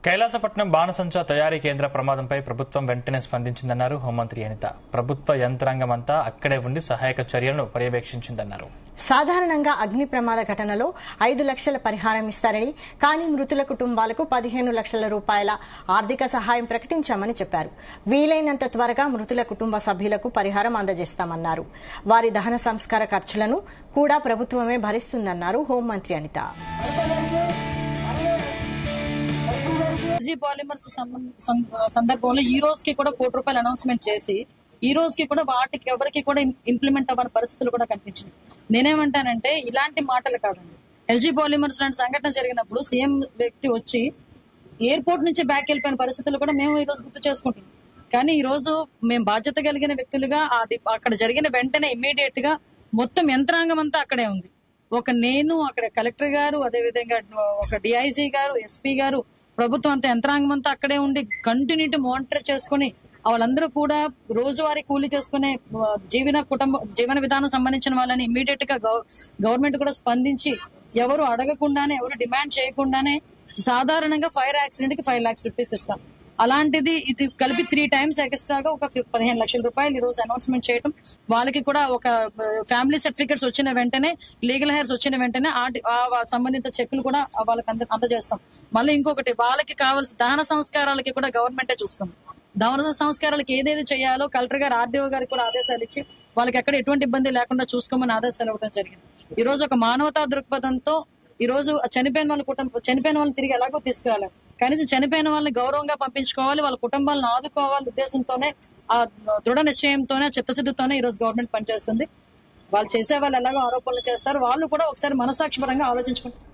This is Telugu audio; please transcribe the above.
కైలాసపట్నం బాణసంచా తయారీ కేంద్ర ప్రమాదంపై ప్రభుత్వం వెంటనే స్పందించిందన్నారు హోంమంత్రి అనిత. ప్రభుత్వ యంత్రాంగమంతా అక్కడే ఉండి సహాయక చర్యలను పర్యవేక్షించిందన్నారు. సాధారణంగా అగ్ని ప్రమాద ఘటనలో 5 లక్షల పరిహారం ఇస్తారని, కానీ మృతుల కుటుంబాలకు 15 లక్షల రూపాయల ఆర్థిక సహాయం ప్రకటించామని చెప్పారు. వీలైనంత త్వరగా మృతుల కుటుంబ సభ్యులకు పరిహారం అందజేస్తామన్నారు. వారి దహన సంస్కార ఖర్చులను కూడా ప్రభుత్వమే భరిస్తుందన్నారు హోంమంత్రి అనిత. ఎల్జీ పాలిమర్స్ సందర్భంలో ఈ రోజుకి కూడా ₹1 అనౌన్స్మెంట్ చేసి ఈ రోజుకి కూడా వాటికి ఎవరికి కూడా ఇంప్లిమెంట్ అవ్వని పరిస్థితులు కూడా కనిపించింది. నేనేమంటానంటే ఇలాంటి మాటలు కాదండి. ఎల్జీ పాలిమర్స్ లాంటి సంఘటన జరిగినప్పుడు సీఎం వ్యక్తి వచ్చి ఎయిర్పోర్ట్ నుంచి బ్యాక్ వెళ్ళిపోయిన పరిస్థితులు కూడా మేము ఈ రోజు గుర్తు చేసుకుంటున్నాం. కానీ ఈ రోజు మేము బాధ్యత కలిగిన వ్యక్తులుగా అక్కడ జరిగిన వెంటనే ఇమ్మీడియట్ గా మొత్తం యంత్రాంగం అంతా అక్కడే ఉంది. నేను అక్కడ కలెక్టర్ గారు, అదేవిధంగా ఒక డిఐజీ గారు, ఎస్పీ గారు, ప్రభుత్వం అంతా యంత్రాంగం అంతా అక్కడే ఉండి కంటిన్యూటీ మానిటర్ చేసుకుని వాళ్ళందరూ కూడా రోజువారీ కూలీ చేసుకునే జీవన విధానం సంబంధించిన వాళ్ళని ఇమ్మీడియట్ గా గవర్నమెంట్ కూడా స్పందించి ఎవరు అడగకుండానే, ఎవరు డిమాండ్ చేయకుండానే సాధారణంగా ఫైర్ యాక్సిడెంట్ కి 5 lakhs rupees ఇస్తాం. అలాంటిది ఇది కలిపి 3 times ఎక్స్ట్రాగా ఒక 15 లక్షల రూపాయలు ఈ రోజు అనౌన్స్మెంట్ చేయడం, వాళ్ళకి కూడా ఒక ఫ్యామిలీ సర్టిఫికెట్స్ వచ్చిన వెంటనే, లీగల్ హెయిర్స్ వచ్చిన వెంటనే సంబంధిత చెక్కులు కూడా వాళ్ళకి అందజేస్తాం. మళ్ళీ ఇంకొకటి, వాళ్ళకి కావాల్సిన దహన సంస్కారాలకి కూడా గవర్నమెంటే చూసుకుంది. దహన సంస్కారాలకి ఏదేది చేయాలో కలెక్టర్ గారు, ఆర్డీఓ గారికి కూడా ఆదేశాలు ఇచ్చి వాళ్ళకి ఎక్కడ ఎటువంటి ఇబ్బంది లేకుండా చూసుకోమని ఆదేశాలు ఇవ్వడం జరిగింది. ఈ రోజు ఒక మానవతా దృక్పథంతో ఈ రోజు చనిపోయిన వాళ్ళని తిరిగి ఎలాగో తీసుకురాలి, కనీసం చనిపోయిన వాళ్ళని గౌరవంగా పంపించుకోవాలి, వాళ్ళ కుటుంబాలను ఆదుకోవాలి ఉద్దేశంతోనే, ఆ దృఢ నిశ్చయంతోనే, చిత్తశుద్ధితోనే ఈ రోజు గవర్నమెంట్ పనిచేస్తుంది. వాళ్ళు చేసే వాళ్ళు ఎలాగో ఆరోపణలు చేస్తారు, వాళ్ళు కూడా ఒకసారి మనసాక్షిపరంగా ఆలోచించుకుంటారు.